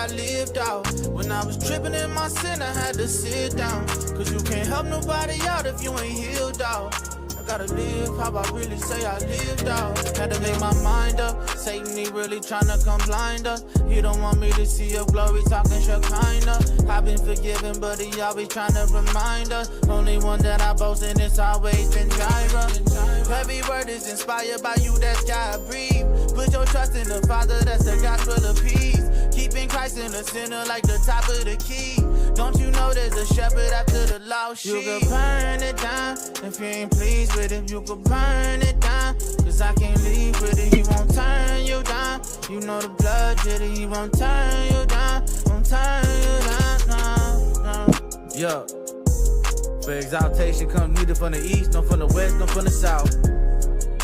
I lived out. When I was tripping in my sin, I had to sit down. Cause you can't help nobody out if you ain't healed out. I gotta live how I really say I lived out. Had to make my mind up. Satan, he really tryna come blind us. He don't want me to see your glory, talking Shekinah. I've been forgiven, but he always tryna remind us. Only one that I boast in is always been Jireh. Every word is inspired by you, that's God breathe. Put your trust in the Father, that's the gospel of peace. Keeping Christ in the center like the top of the key. Don't you know there's a shepherd after the lost sheep? You can burn it down if you ain't pleased with it. You can burn it down, cause I can't leave with it. He won't turn you down. You know the blood did it. He won't turn you down. Won't turn you down, no. Yo, for exaltation comes neither from the east, nor from the west, nor from the south.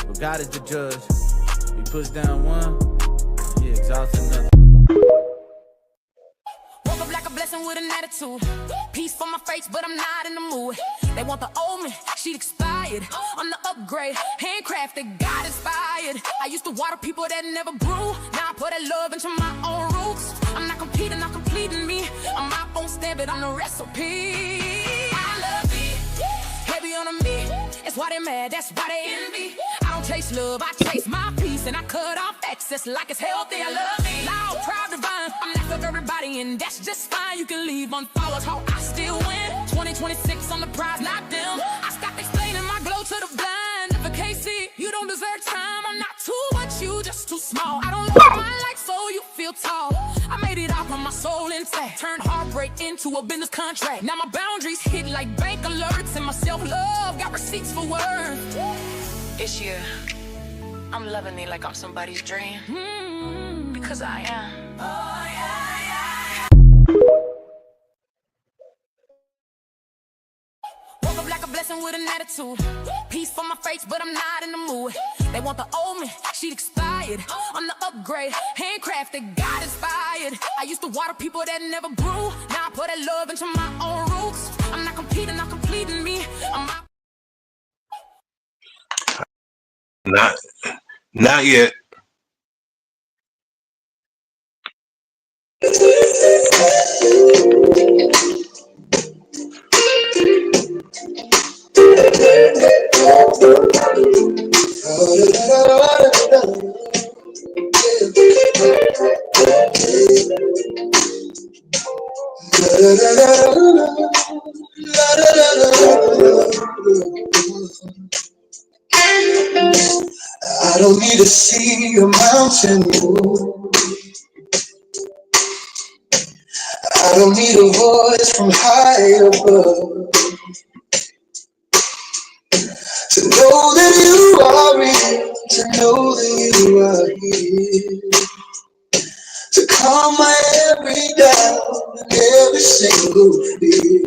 But God is the judge. He puts down one, he exalts another. Woke up like a blessing with an attitude. Peace for my face, but I'm not in the mood. They want the old me, she expired. I'm the upgrade, handcrafted, God inspired. I used to water people that never grew. Now I put that love into my own roots. I'm not competing, I'm completing me. I'm my own stand, but I'm the recipe. I love it, heavy on me. That's why they mad, that's why they envy. I don't chase love, I chase my peace. And I cut off excess like it's healthy. I love me, loud, proud, divine. I'm not for everybody, and that's just fine. You can leave unfollowed, how I still win. 2026 on the prize, not them. I stopped explaining my glow to the blind. Never KC, you don't deserve time. I'm not too much, you just too small. I don't look my life so you feel tall. I made it out on my soul intact. Turned heartbreak into a business contract. Now my boundaries hit like bank alerts, and my self-love got receipts for worth. This year, I'm loving it like I'm somebody's dream. Because I am. Oh, yeah, yeah. Woke up like a blessing with an attitude. Peace for my face, but I'm not in the mood. They want the old me, she expired. I'm the upgrade, handcrafted, God inspired. I used to water people that never grew. Now I put that love into my own roots. I'm not competing, I'm completing me. Not yet. I don't need to see a mountain move. I don't need a voice from high above to know that you are real, to know that you are here, to calm my every doubt and every single fear.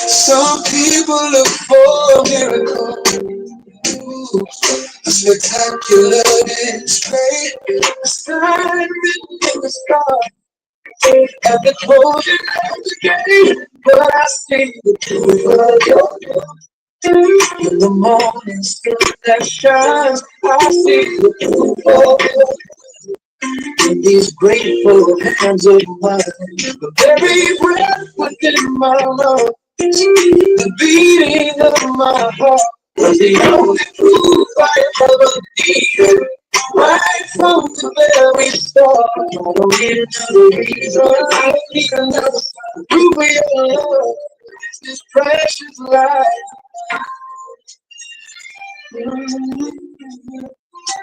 Some people look for a miracle, a spectacular display, a sign written in the sky at the closure of the gate. But I see the proof of your love in the morning sun that shines. I see the proof of your love in these grateful hands of mine. The very breath within my lungs, the beating of my heart, was the only proof I ever needed. Right from the very start, I don't need another reason, I don't need another sign. Prove your love, this precious life.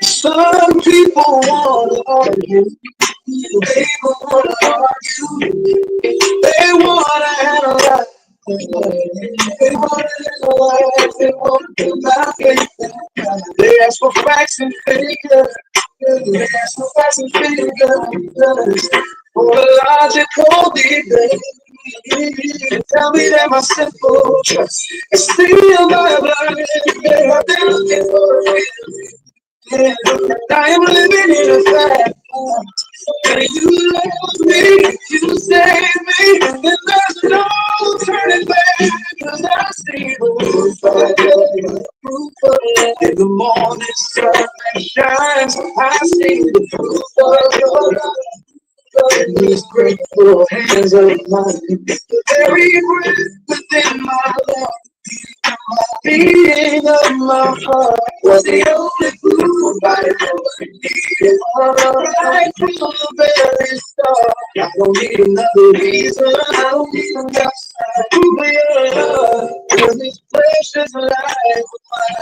Some people want to argue, they want to argue, they want to analyze. They want to analyze, they want to deny faith. They ask for facts and figures. They ask for facts and figures. For a logical debate. Tell me that my simple trust is still my blind. They're looking for a reason. I am living in a fact. And you love me, you save me, and there's no turning back. Cause I see the proof of love, proof of love. In the morning sun that shines, I see the proof of your love. in these grateful hands of mine. Every breath within my lungs, beating of my heart was the only proof I ever needed. Right from the very start, I don't need another reason. I don't need no outside. Prove me your love was this precious life of mine.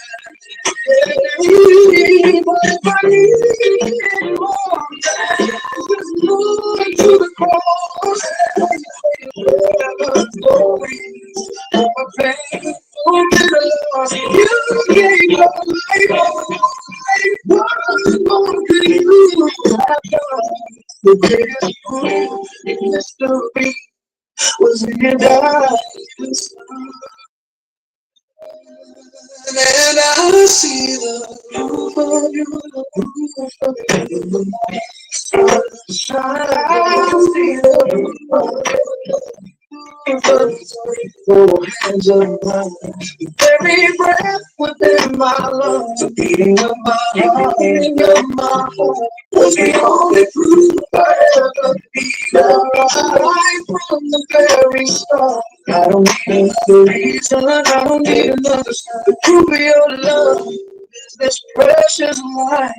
But if I need more, just move to the cross. For my pain, for the loss, you gave your life. What could you have done? The greatest proof in history was when you died. And I see the proof of you, the proof of you, the morning sunshine. I see the proof of you. For hands of mine, every breath within my lungs, the beating of my heart, beating of my heart, was the only proof I ever needed. Right from the very start, I don't need another reason, I don't need another sign to prove your love is this precious life.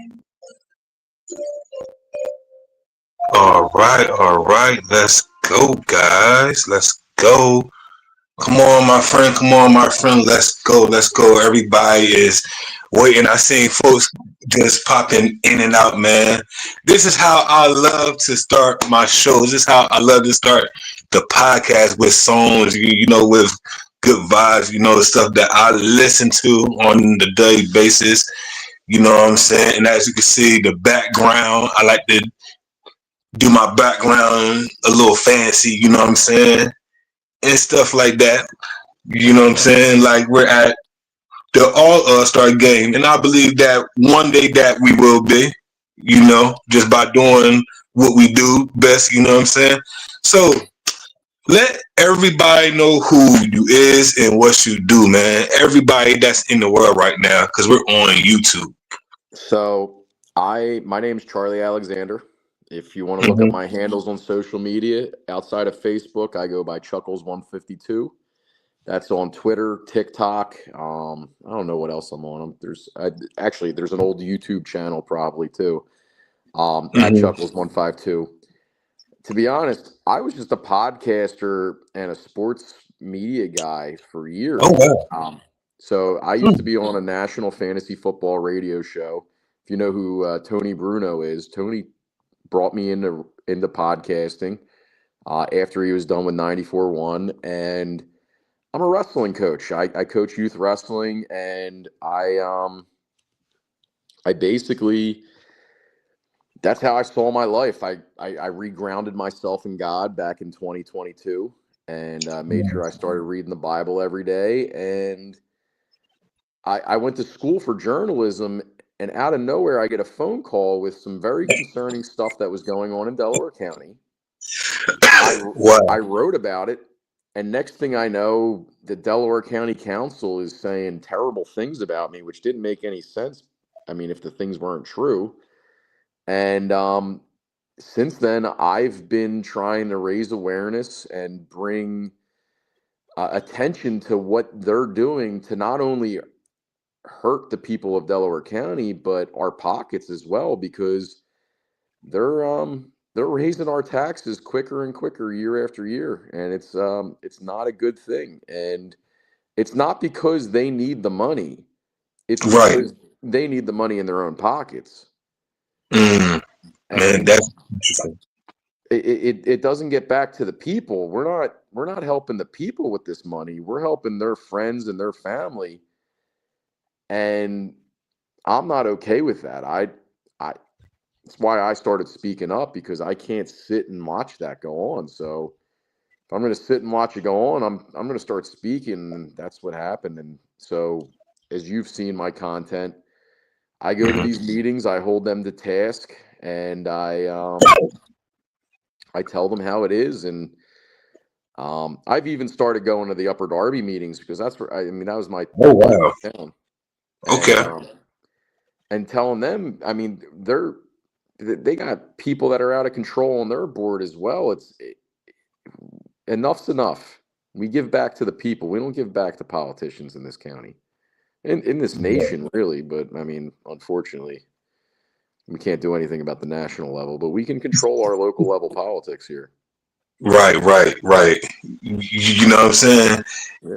All right. Let's go, guys. Let's go. Come on, my friend. Come on, my friend. Let's go. Let's go. Everybody is waiting. I seen folks just popping in and out, man. This is how I love to start my shows. This is how I love to start the podcast with songs, with good vibes, the stuff that I listen to on the daily basis. You know what I'm saying? And as you can see, the background, I like to do my background a little fancy, you know what I'm saying? And stuff like that. You know what I'm saying? Like we're at the All-Star game. And I believe that one day that we will be, just by doing what we do best, you know what I'm saying? So let everybody know who you is and what you do, man. Everybody that's in the world right now, because we're on YouTube. So my name's Charlie Alexander. If you want to look up my handles on social media outside of Facebook, I go by Chuckles152. That's on Twitter, TikTok. I don't know what else I'm on. There's an old YouTube channel probably too. At Chuckles152. To be honest, I was just a podcaster and a sports media guy for years. Oh, wow. So I used to be on a national fantasy football radio show. If you know who Tony Bruno is, Tony brought me into podcasting after he was done with 94.1, and I'm a wrestling coach. I coach youth wrestling, and I basically, that's how I saw my life. I regrounded myself in God back in 2022, and made sure I started reading the Bible every day. And I went to school for journalism, and out of nowhere, I get a phone call with some very concerning stuff that was going on in Delaware County. Wow. I wrote about it, and next thing I know, the Delaware County Council is saying terrible things about me, which didn't make any sense. I mean, if the things weren't true. And since then, I've been trying to raise awareness and bring attention to what they're doing to not only hurt the people of Delaware County, but our pockets as well, because they're raising our taxes quicker and quicker year after year, and it's not a good thing. And it's not because they need the money; it's because they need the money in their own pockets. Man, And that's interesting. it doesn't get back to the people. We're not helping the people with this money. We're helping their friends and their family. And I'm not okay with that. That's why I started speaking up, because I can't sit and watch that go on. So if I'm going to sit and watch it go on, I'm going to start speaking, and that's what happened. And so, as you've seen my content, I go to these meetings, I hold them to task, and I tell them how it is. And I've even started going to the Upper Darby meetings, because that's where that was my town. Okay. And telling them, they got people that are out of control on their board as well. Enough's enough. We give back to the people. We don't give back to politicians in this county, in this nation, really. But I mean, unfortunately, we can't do anything about the national level, but we can control our local level politics here. Right. You know what I'm saying? Yeah.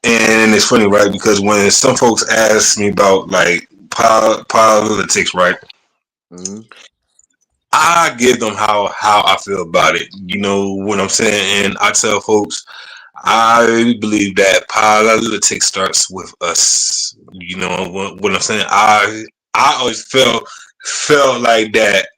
And it's funny, right? Because when some folks ask me about like politics, right? Mm-hmm. I give them how I feel about it. You know what I'm saying? And I tell folks, I believe that politics starts with us. You know what I'm saying? I always felt like that.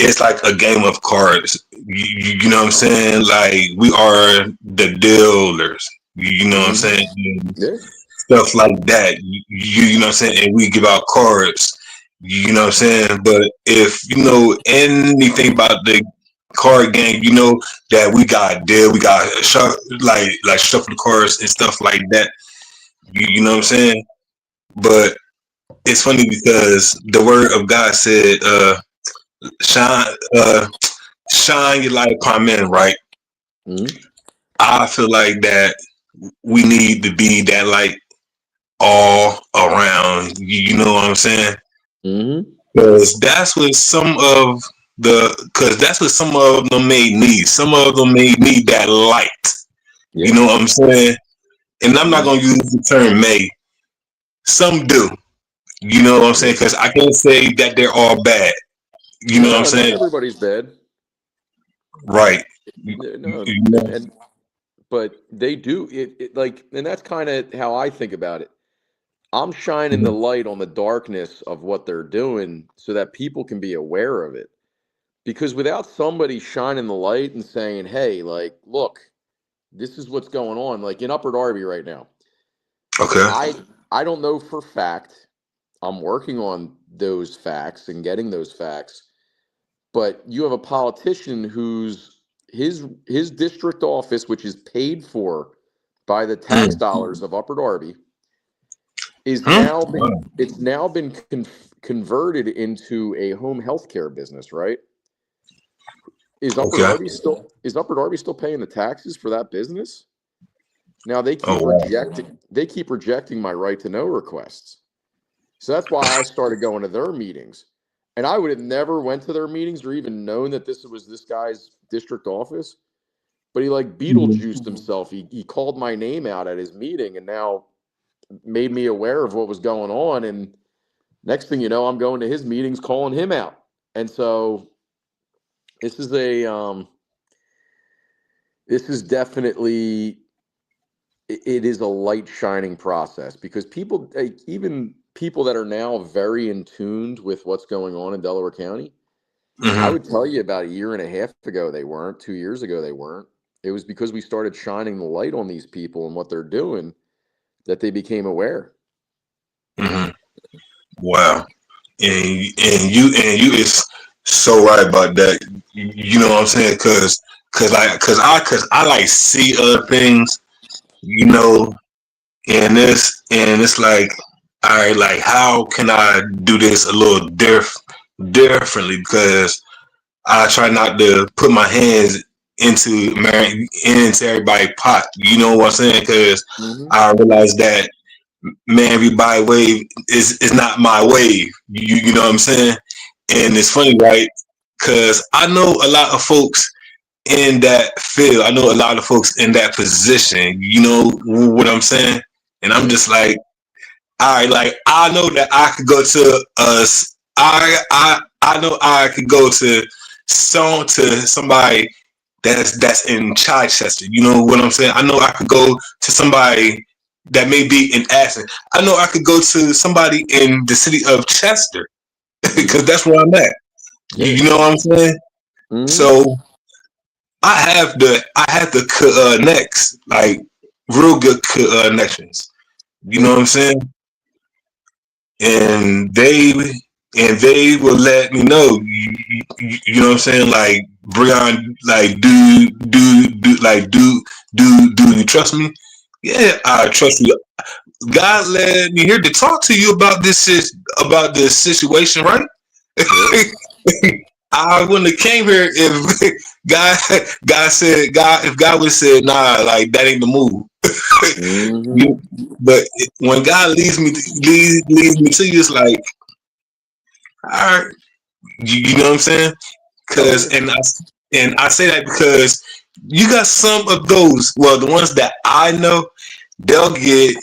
It's like a game of cards. You know what I'm saying? Like we are the dealers. You know what I'm Mm-hmm. saying? Yeah. Stuff like that. You know what I'm saying? And we give out cards. You know what I'm saying? But if you know anything about the card game, you know that we got deal, we got like shuffle the cards and stuff like that. You know what I'm saying? But it's funny because the word of God said, shine shine your light upon men, right? Mm-hmm. I feel like that we need to be that light all around. You know what I'm saying? Mm-hmm. Because that's what some of them may need. Some of them may need that light. You Yeah. know what I'm saying? And I'm not Mm-hmm. gonna use the term may. Some do. You know what I'm saying? Yeah. Because I can't say that they're all bad. You know what I'm No, not saying? everybody's bad. Right. No, You know? and but they do it like, and that's kind of how I think about it. I'm shining the light on the darkness of what they're doing so that people can be aware of it. Because without somebody shining the light and saying, "Hey, like, look, this is what's going on," like in Upper Darby right now, Okay. I don't know for fact. I'm working on those facts and getting those facts. But you have a politician whose his district office, which is paid for by the tax Mm. dollars of Upper Darby, is Hmm? now been Wow. it's now been converted into a home health care business, right? Okay. Is Upper Darby still paying the taxes for that business? Now Oh wow. they keep rejecting my right to know requests. So that's why I started going to their meetings. And I would have never went to their meetings or even known that this was this guy's district office. But he like Mhm. Beetlejuiced himself. He called my name out at his meeting and now made me aware of what was going on. And next thing you know, I'm going to his meetings calling him out. And so this is this is definitely it is a light shining process because people, like, even people that are now very in tuned with what's going on in Delaware County, I Mhm. would tell you about a year and a half ago they weren't, 2 years ago they weren't. It was because we started shining the light on these people and what they're doing that they became aware. Mhm. Wow. And you is so right about that. You know what I'm saying? Cause I like see other things. You know, and it's like, all right, like how can I do this a little differently? Because I try not to put my hands into everybody's pot. You know what I'm saying? Because Mm-hmm. I realize that man, everybody wave is not my wave. You know what I'm saying? And it's funny, right? Because I know a lot of folks in that field. I know a lot of folks in that position. You know what I'm saying? And I'm Yeah. just like, all right, like I know that I could go to us. I know I could go to somebody that's in Chichester. You know what I'm saying? I know I could go to somebody that may be in Aston. I know I could go to somebody in the city of Chester because Mm-hmm. that's where I'm at. Yeah. You know what I'm saying? Mm-hmm. So I have the connects, like real good connections. You know Yeah. what I'm saying? And they will let me know. You know what I'm saying? Like Brian, like do you trust me? Yeah, I trust you. God led me here to talk to you about this situation, right? I wouldn't have came here if if God would have said, nah, like that ain't the move. Mm-hmm. But when God leads me to you, it's like, all right, you know what I'm saying? Oh yeah. And I say that because you got some of those. Well, the ones that I know, they'll get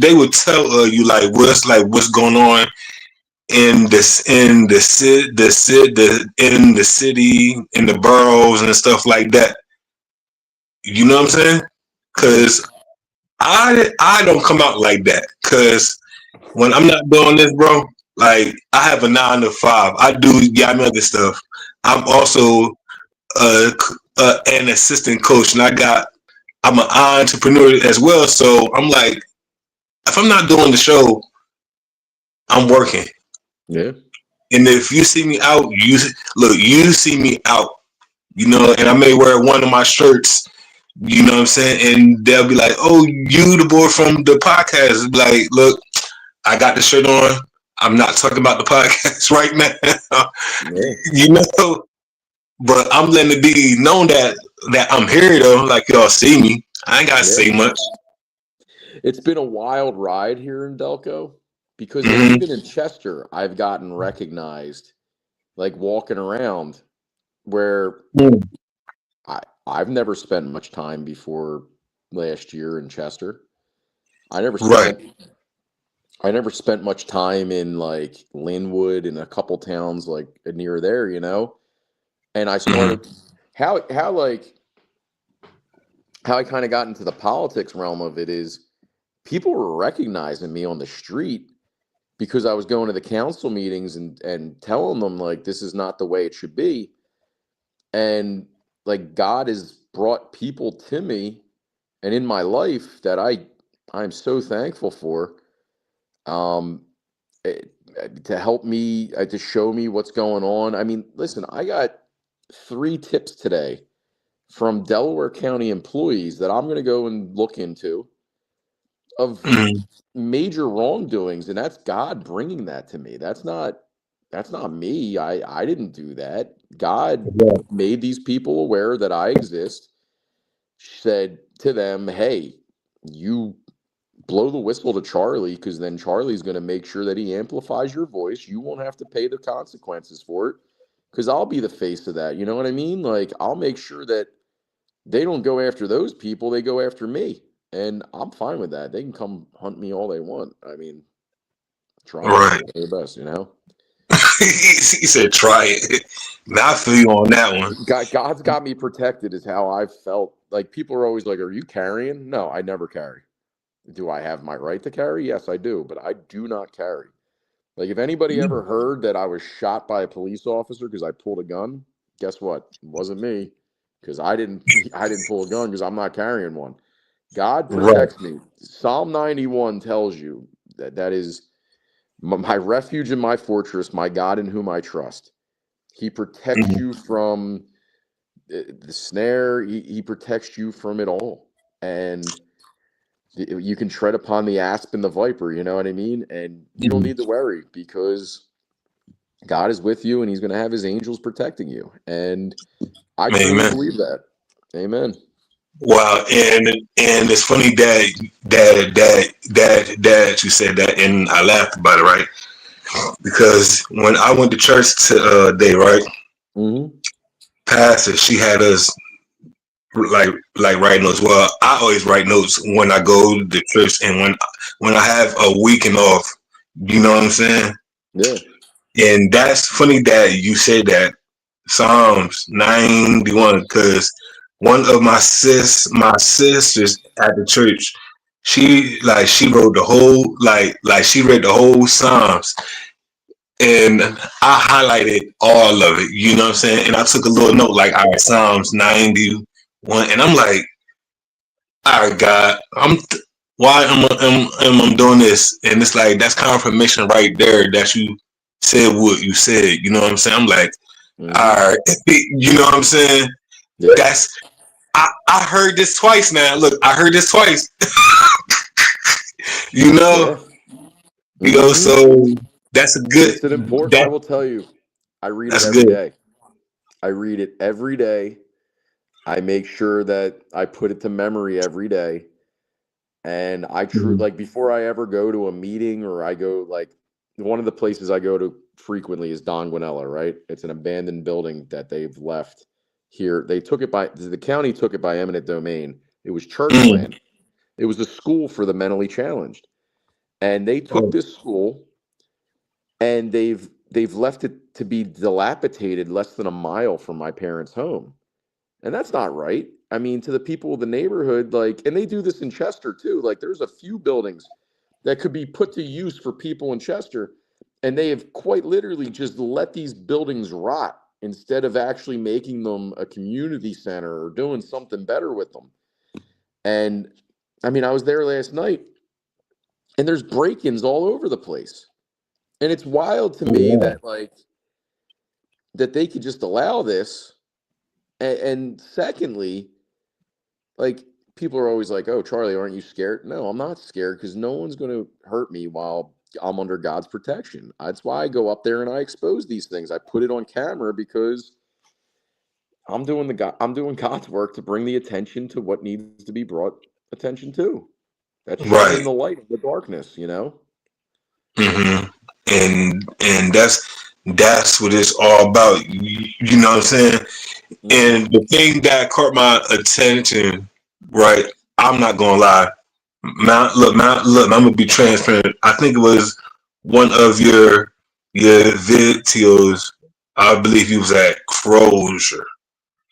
they would tell you what's going on in the city, in the boroughs and stuff like that. You know what I'm saying? Yeah. Because I don't come out like that. Because when I'm not doing this, bro, like I have a 9 to 5. I do other stuff. I'm also an assistant coach, and I'm an entrepreneur as well. So I'm like, if I'm not doing the show, I'm working. Yeah. And if you see me out, you see me out. You know, and I may wear one of my shirts. You know what I'm saying? And they'll be like, "Oh, you the boy from the podcast?" Like, look, I got the shirt on. I'm not talking about the podcast right now. Yeah. You know, but I'm letting it be known that I'm here though. Like y'all see me. I ain't gotta Yeah. say much. It's been a wild ride here in Delco because, like, Hmm. even in Chester, I've gotten recognized, like, walking around where I've never spent much time before last year in Chester. I never Right. spent I never spent much time in like Linwood and a couple towns like near there, you know. And I Hmm. started how I kind of got into the politics realm of it is people were recognizing me on the street because I was going to the council meetings and telling them like this is not the way it should be. And like God has brought people to me and in my life that I'm so thankful for. Um, to help me to show me what's going on. I mean, listen, I got 3 tips today from Delaware County employees that I'm going to go and look into of Hmm. major wrongdoings, and that's God bringing that to me. That's not me. I didn't do that. God made these people aware that I exist. Said to them, "Hey, you blow the whistle to Charlie because then Charlie's going to make sure that he amplifies your voice. You won't have to pay the consequences for it because I'll be the face of that. You know what I mean? Like, I'll make sure that they don't go after those people, they go after me. And I'm fine with that. They can come hunt me all they want. I mean, try it. Right. Do their best, you know? He said, "Try it." Now I feel you on that one. God's got me protected, is how I've felt. Like, people are always like, "Are you carrying?" No, I never carry. Do I have my right to carry? Yes, I do, but I do not carry. Like, if anybody ever heard that I was shot by a police officer because I pulled a gun, guess what? It wasn't me because I didn't I didn't pull a gun because I'm not carrying one. God Right. protects me. Psalm 91 tells you that is my refuge and my fortress, my God in whom I trust. He protects Mhm. you from the snare. He protects you from it all. And you can tread upon the asp and the viper, you know what I mean? And you don't Mhm. need to worry because God is with you and he's going to have his angels protecting you. And I truly Amen. believe that. Amen. Wow, and it's funny that you said that, and I laughed about it, right? Because when I went to church today, right, Mm-hmm. pastor, she had us like write notes. Well, I always write notes when I go to church, and when I have a weekend off, you know what I'm saying? Yeah. And that's funny that you said that Psalms 91, because one of my sisters at the church, she wrote the whole she read the whole Psalms, and I highlighted all of it. You know what I'm saying? And I took a little note like, all right, Psalms 91, and I'm like, all right, God, why am I doing this? And it's like that's confirmation right there that you said what you said. You know what I'm saying? I'm like, all Mm-hmm. right, you know what I'm saying? Yeah. That's I heard this twice now. Look, I heard this twice. You know, Yeah. you know. Mm-hmm. So That's a good. It's an important. I That will tell you, I read it that's every good. day. I read it every day. I make sure that I put it to memory every day. And I true Mhm. like before I ever go to a meeting or I go like one of the places I go to frequently is Don Guanella, right? It's an abandoned building that they've left here. They took it by the county took it by eminent domain. It was church Mm. land. It was a school for the mentally challenged. And they took Oh, this school and they've left it to be dilapidated less than a mile from my parents' home. And that's not right. I mean, to the people of the neighborhood, like, and they do this in Chester too. Like, there's a few buildings that could be put to use for people in Chester, and they have quite literally just let these buildings rot instead of actually making them a community center or doing something better with them. And I mean, I was there last night, and there's break-ins all over the place, and it's wild to me wow. that that they could just allow this. And secondly, like people are always like, "Oh, Charlie, aren't you scared?" No, I'm not scared because no one's going to hurt me while I'm under God's protection. That's why I go up there and I expose these things. I put it on camera because I'm doing God's work to bring the attention to what needs to be brought attention to. That's Right. shining the light in the darkness, you know? Hmm. And that's what it's all about. You know what I'm saying? Hmm. And the thing that caught my attention, right? I'm not gonna lie. Look, I'm gonna be transparent. I think it was one of your videos. I believe he was at Crozier,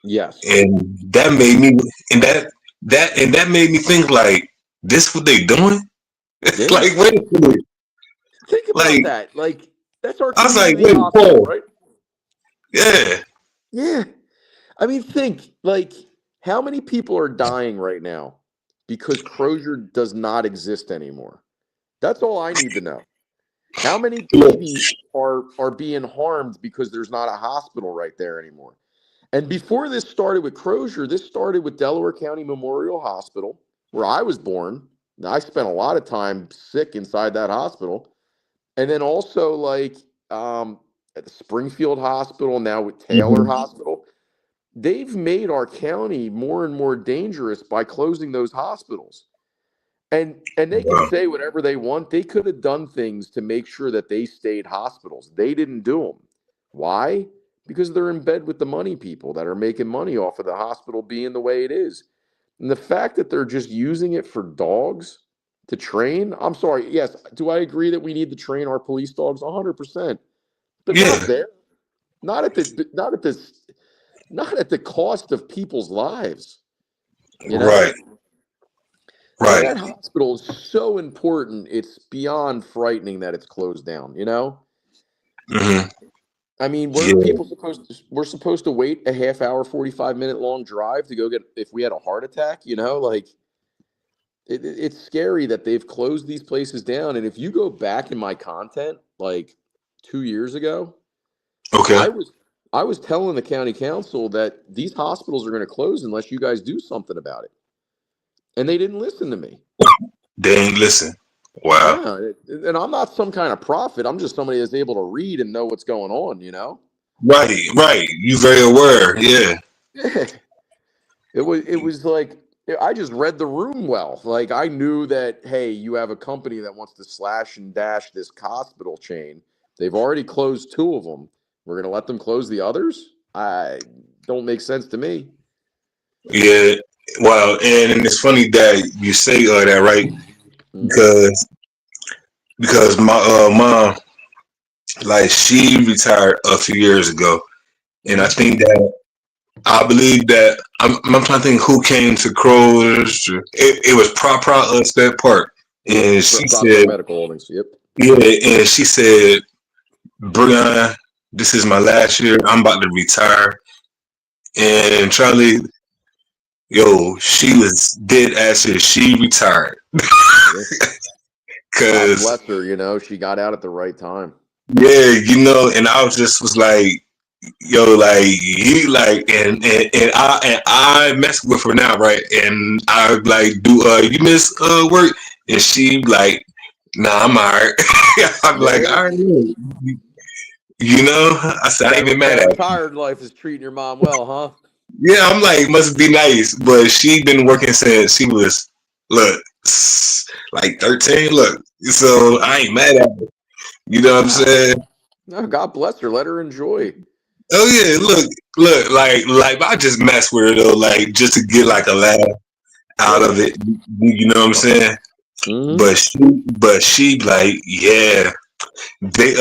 Yes. and that made me and that made me think like, this what they doing? Yeah. Like, wait a minute. Think about Like, that. Like that's our I was like, community wait, hospital, Paul. right? Yeah, Yeah. I mean, think like how many people are dying right now because Crozier does not exist anymore? That's all I need to know. How many look, babies are being harmed because there's not a hospital right there anymore? And before this started with Crozier, this started with Delaware County Memorial Hospital, where I was born. And I spent a lot of time sick inside that hospital. And then also at the Springfield Hospital, now with Taylor mhm. Hospital. They've made our county more and more dangerous by closing those hospitals. And they can Wow. say whatever they want. They could have done things to make sure that they stayed hospitals. They didn't do them. Why? Because they're in bed with the money people that are making money off of the hospital being the way it is. And the fact that they're just using it for dogs to train, I'm sorry. Yes, do I agree that we need to train our police dogs 100%, but not Yeah, there. Not at the cost of people's lives, you right, know? And right. that hospital is so important. It's beyond frightening that it's closed down, you know? Hmm. I mean, Yeah, we're supposed to wait a half hour, 45-minute long drive to go get if we had a heart attack, you know? Like it's scary that they've closed these places down. And if you go back in my content like 2 years ago, okay. I was I was telling the county council that these hospitals are going to close unless you guys do something about it. And they didn't listen to me. They ain't listen. Wow. Yeah, and I'm not some kind of prophet. I'm just somebody that's able to read and know what's going on, you know? Right, right. You very aware. Yeah, Yeah. It was like I just read the room well. Like I knew that hey, you have a company that wants to slash and dash this hospital chain. They've already closed two of them. We're going to let them close the others? I don't make sense to me. yeah. Wow. And it's funny that you say that, right? Mhm. Because my mom, like, she retired a few years ago, and I Mhm. think that I believe that I'm trying to think who came to Crows. It was Spec Park, Yep. and she Prospect said, Medical Holdings. Yep. yeah, and she said, Brian, this is my last year. I'm about to retire. And Charlie, yo, she was dead ass serious. She retired Yeah. God because, bless her, she got out at the right time. yeah, and I was like, yo, like he like, and I mess with her now, right? And I like, do you miss work? And she like, Nah, I'm alright. I'm like, Yeah. all right, you know. I said I ain't even mad That at her. retired life is treating your mom well, huh? Yeah, I'm like, must be nice, but she been working since she was look like 13. Look, so I ain't mad at her. You know what I'm Nah. saying? No, God bless her. Let her enjoy. Oh yeah, look, like I just mess with her though, like just to get like a laugh out Yeah. of it. You know what I'm saying? Mm-hmm. But she like, yeah, they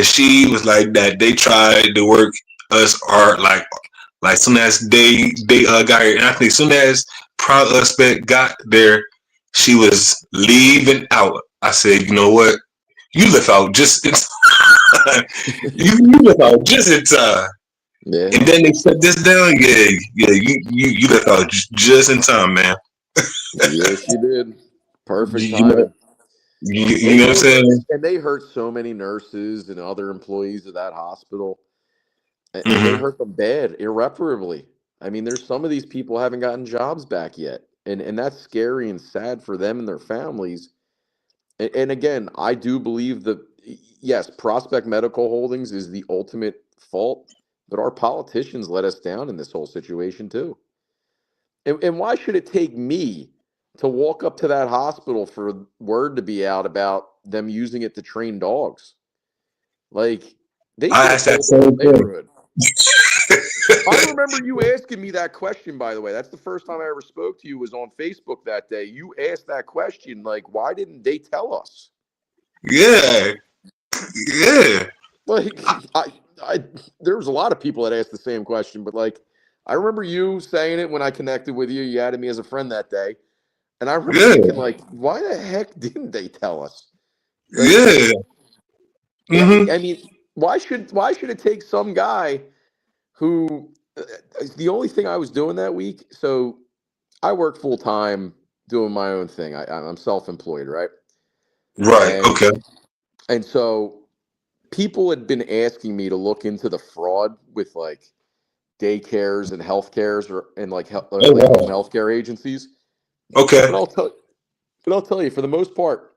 she was like that. They tried to work us art like soon as they got here, and I think soon as Prospect got there, she was leaving out. I said, you know what? You left out just in time. You left out just in time. Yeah. And then they shut this down. Yeah, yeah. You left out just in time, man. Yes, you did. Perfect You know, timing. you And know what I'm saying? and they hurt so many nurses and other employees of that hospital. And they Hmm. hurt them bad, irreparably. I mean, there's some of these people haven't gotten jobs back yet. And that's scary and sad for them and their families. And again, I do believe that yes, Prospect Medical Holdings is the ultimate fault, but our politicians let us down in this whole situation too. And why should it take me to walk up to that hospital for word to be out about them using it to train dogs? Like they should I have asked that told the whole same thing. neighborhood. I remember you asking me that question, by the way. That's the first time I ever spoke to you was on Facebook that day. You asked that question, like, why didn't they tell us? Yeah, yeah, Like, I, there was a lot of people that asked the same question, but like, I remember you saying it when I connected with you. You added me as a friend that day, and I remember yeah, thinking, like, why the heck didn't they tell us? Like, yeah. right? Hmm. I mean, why should it take some guy who the only thing I was doing that week? So I work full time doing my own thing. I'm self employed, right? Right. And Okay. so people had been asking me to look into the fraud with like daycares and healthcares or and Oh like home wow. healthcare agencies. Okay. And I'll tell you, for the most part,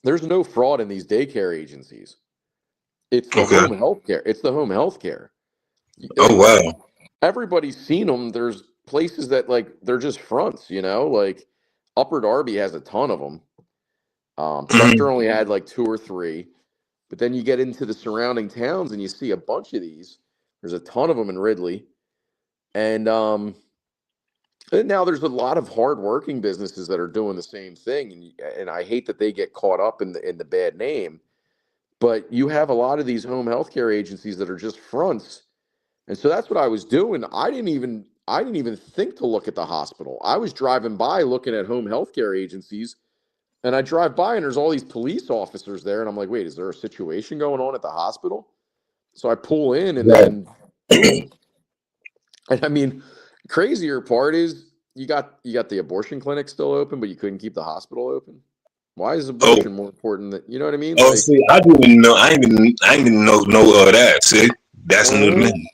there's no fraud in these daycare agencies. It's the Okay. home healthcare. It's the home healthcare. Oh Like wow. everybody's seen them. There's places that like they're just fronts, like Upper Darby has a ton of them. Chester Hmm. only had like two or three, but then you get into the surrounding towns and you see a bunch of these. There's a ton of them in Ridley, and now there's a lot of hardworking businesses that are doing the same thing, and I hate that they get caught up in the bad name. But you have a lot of these home healthcare agencies that are just fronts, and so that's what I was doing. I didn't even think to look at the hospital. I was driving by looking at home healthcare agencies, and I drive by and there's all these police officers there, and I'm like, wait, is there a situation going on at the hospital? So I pull in, and Right. then boom. And I mean, crazier part is you got the abortion clinic still open, but you couldn't keep the hospital open. Why is Oh. abortion more important than you know what I mean? Oh. Like, See, I didn't even know. I ain't even know that. See, that's new to uh, me.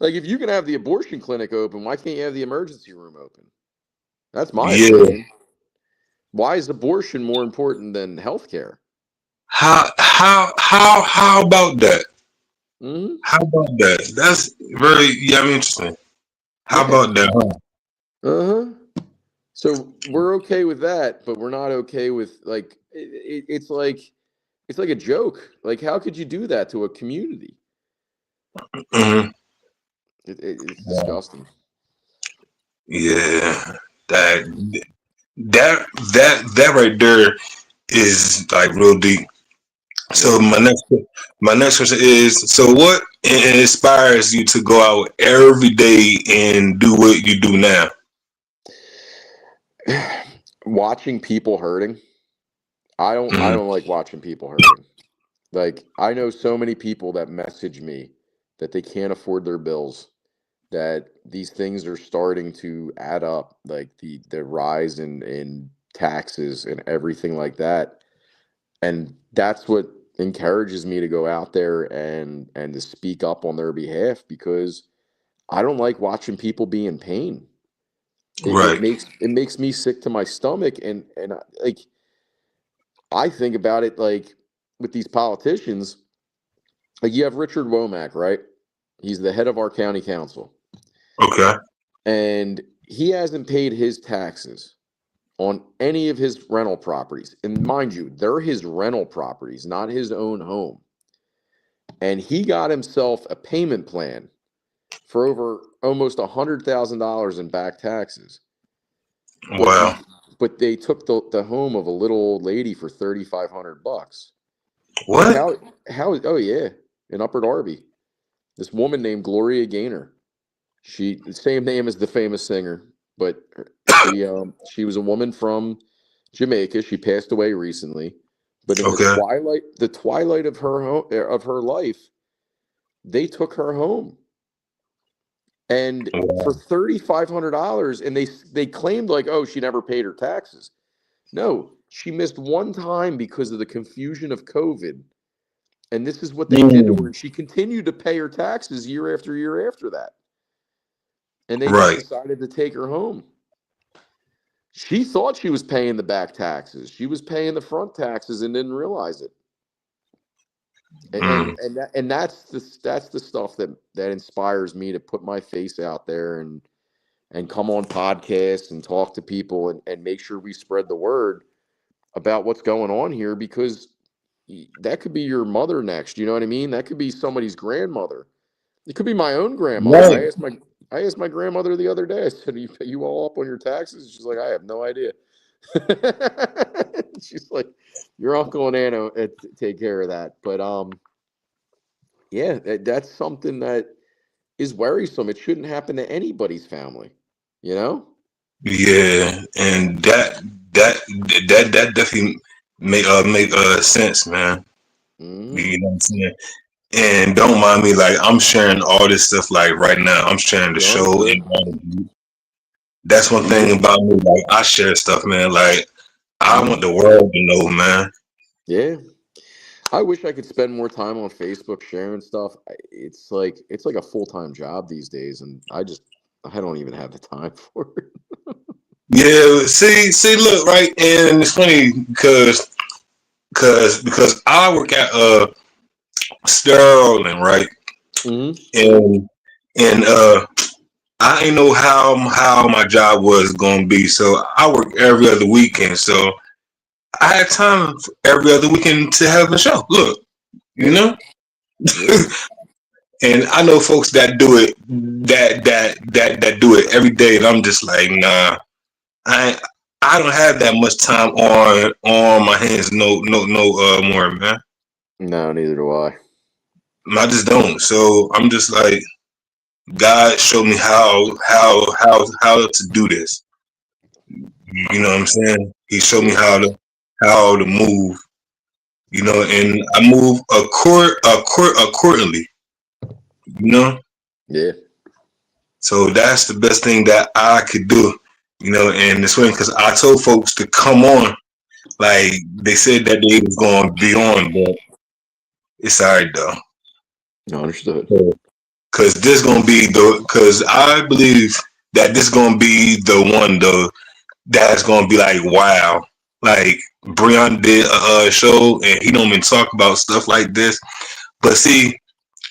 like if you can have the abortion clinic open, why can't you have the emergency room open? That's my Yeah. opinion. Why is abortion more important than healthcare? How about that? Hmm. How about that? That's very yeah, interesting. How Yeah. about that? Huh? Uh huh. So we're okay with that, but we're not okay with like it's like a joke. Like, how could you do that to a community? Hmm. It's disgusting. Yeah. That that right there is like real deep. So Yeah. my next question is: so what inspires you to go out every day and do what you do now? Watching people hurting. I Mm-hmm. don't like watching people hurting. Like, I know so many people that message me that they can't afford their bills, that these things are starting to add up, like the rise in taxes and everything like that. And that's what encourages me to go out there and to speak up on their behalf because I don't like watching people be in pain. It Right. makes me sick to my stomach, and like I think about it like with these politicians, like you have Richard Womack, right? He's the head of our county council, Okay. and he hasn't paid his taxes on any of his rental properties. And mind you, they're his rental properties, not his own home. And he got himself a payment plan for over almost $100,000 in back taxes. But Wow. they took the home of a little old lady for $3,500. Like What? how oh yeah, in Upper Darby. This woman named Gloria Gaynor. She the same name as the famous singer, but she was a woman from Jamaica. She passed away recently, but in Okay. the twilight of her life, they took her home, and for Wow. $3,500, and they claimed like, oh, she never paid her taxes. No, she missed one time because of the confusion of COVID, and this is what they did to her. Mm. And she continued to pay her taxes year after that, and they just Right. decided to take her home. She thought she was paying the back taxes. She was paying the front taxes and didn't realize it. Mm. And that's the stuff that inspires me to put my face out there and come on podcasts and talk to people and make sure we spread the word about what's going on here, because that could be your mother next. You know what I mean? That could be somebody's grandmother. It could be my own grandmother. Right. I asked my grandmother the other day. I said, "You all up on your taxes?" She's like, "I have no idea." She's like, "Your uncle and aunt take care of that." But yeah, that's something that is worrisome. It shouldn't happen to anybody's family. You know? Yeah, and that definitely make sense, man. Hmm. You know what I'm saying? And don't mind me, like I'm sharing all this stuff like right now. I'm sharing the You show, understood? and that's one Yeah, thing about me. Like I share stuff, man. Like I want hmm, the world to know, man. yeah. I wish I could spend more time on Facebook sharing stuff. It's like a full-time job these days, and I don't even have the time for it. Yeah, see, look, right, and it's funny because I work at Sterling, right, Hmm. and and I didn't know how my job was gonna be, so I work every other weekend. So I had time every other weekend to have a show. Look, you Yeah, know, yeah. and I know folks that do it that do it every day, and I'm just like, nah, I I don't have that much time on my hands. No more, man. No, neither do I. I just don't. So I'm just like, God showed me how to do this. You know what I'm saying? He showed me Yeah, how to move. You know, and I move accordingly. You know, yeah. so that's the best thing that I could do. You know, and it's funny because I told folks to come on. Like they said that they was going to be on, but it's alright though. No, understood. Because this gonna be because I believe that this gonna be the one though that's gonna be like wow. Like Breon did a show and he don't even talk about stuff like this. But see,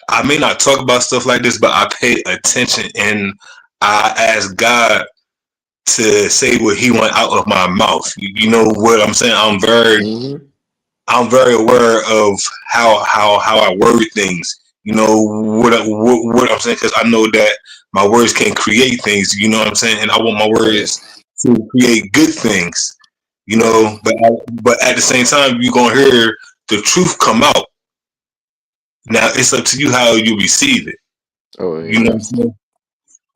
I may not talk about stuff like this, but I pay attention and I ask God to say what He want out of my mouth. You know what I'm saying? Hmm. I'm very aware of how I word things. You know what I'm saying because I know that my words can create things. You know what I'm saying, and I want my Oh yeah. words to create good things. You know, but at the same time, you're gonna hear the truth come out. Now it's up to you how you receive it. Oh, You know what I'm amen. saying?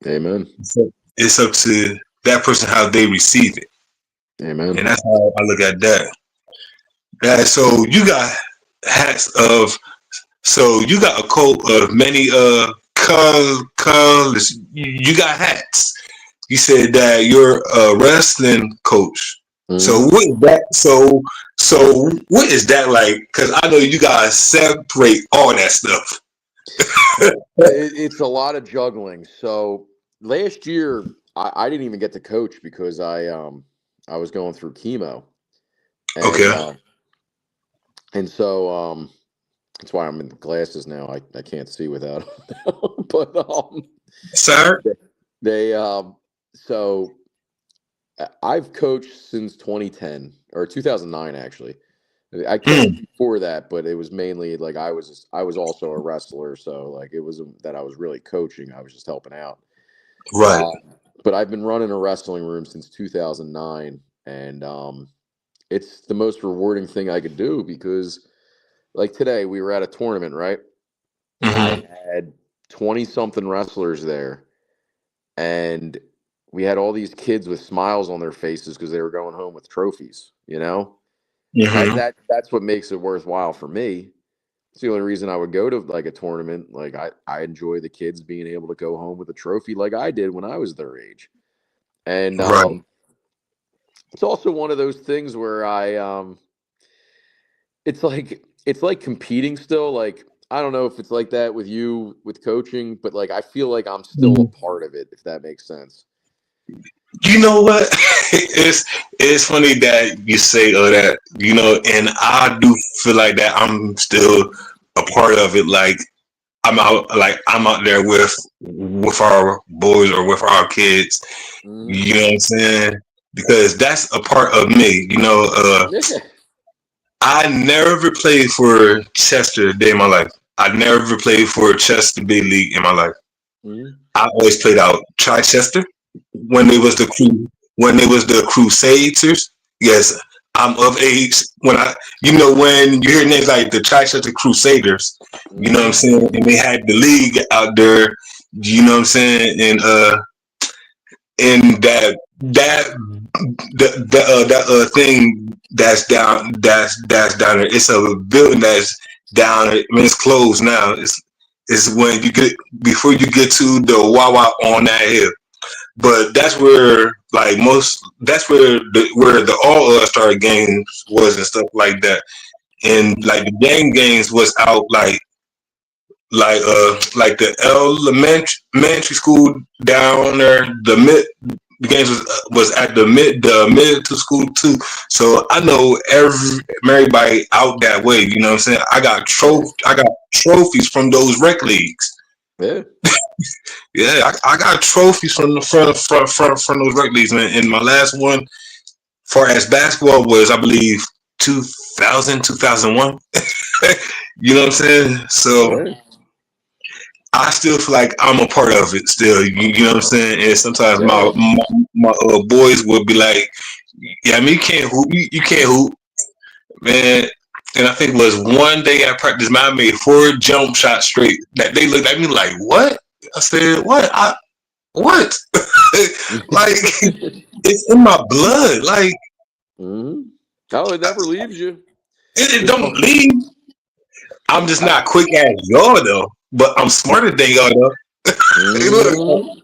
Amen. So it's up to that person how they receive it, and Amen. that's how I look at that. So you got hats of So you got a coat of many colors. You got hats. You said that you're a wrestling coach. So Hmm. what is that? So what is that like? Because I know you guys separate all that stuff. It's a lot of juggling. So last year I didn't even get to coach because I was going through chemo, and Okay. uh, and so that's why I'm in glasses now. I can't see without them. But Sir? they so I've coached since 2010 or 2009 actually. I coached Mm, before that, but it was mainly like I was also a wrestler, so like it wasn't that I was really coaching. I was just helping out. right. Um, but I've been running a wrestling room since 2009, and it's the most rewarding thing I could do because, like today, we were at a tournament, right? Mm-hmm. I had 20 something wrestlers there, and we had all these kids with smiles on their faces because they were going home with trophies, you know? And Mm-hmm. that's what makes it worthwhile for me. It's the only reason I would go to like a tournament. Like I enjoy the kids being able to go home with a trophy like I did when I was their age. And Right. it's also one of those things where it's like competing still. Like I don't know if it's like that with you with coaching, but like I feel like I'm still a Mhm. part of it, if that makes sense. You know what? It's funny that you say all that, and I do feel like that I'm still a part of it. I'm out there with our boys or with our kids. Hmm. You know what I'm saying? Because that's a part of me. Yeah. I never played for Chester a day in my life. I never played for Chester Bay League in my life. Hmm. I always played out Chichester when it was the Crusaders. Yes, I'm of age when you hear names like the Chichester Crusaders. You know what I'm Hmm. saying? And they had the league out there. You know what I'm saying? And that that thing that's down there. It's a building that's down there. I mean, it's closed now. It's when you get before you get to the Wawa on that hill. But that's where where the all star games was and stuff like that. And like the games was out like the elementary school down there. The games was at the middle school too. So I know everybody out that way. You know what I'm saying? Yeah. I got trophies from those rec leagues. Yeah. Yeah, I got trophies from the front those rec leagues, man. And my last one, far as basketball was, I believe 2001. You know what I'm saying? So Yeah. I still feel like I'm a part of it still. You know what I'm saying? And sometimes Yeah. my boys will be like, "Yeah, I mean, you can't hoop. You can't hoop, man." And I think it was one day at practice, man, I made 4 jump shots straight. That they looked at me like, "What?" I said, "What? What?" Like it's in my blood. Like Hmm. Oh, it never leaves you. it It's don't fun. leave. I'm just not quick as y'all though, but I'm smarter than y'all though. Hey, look, Hmm.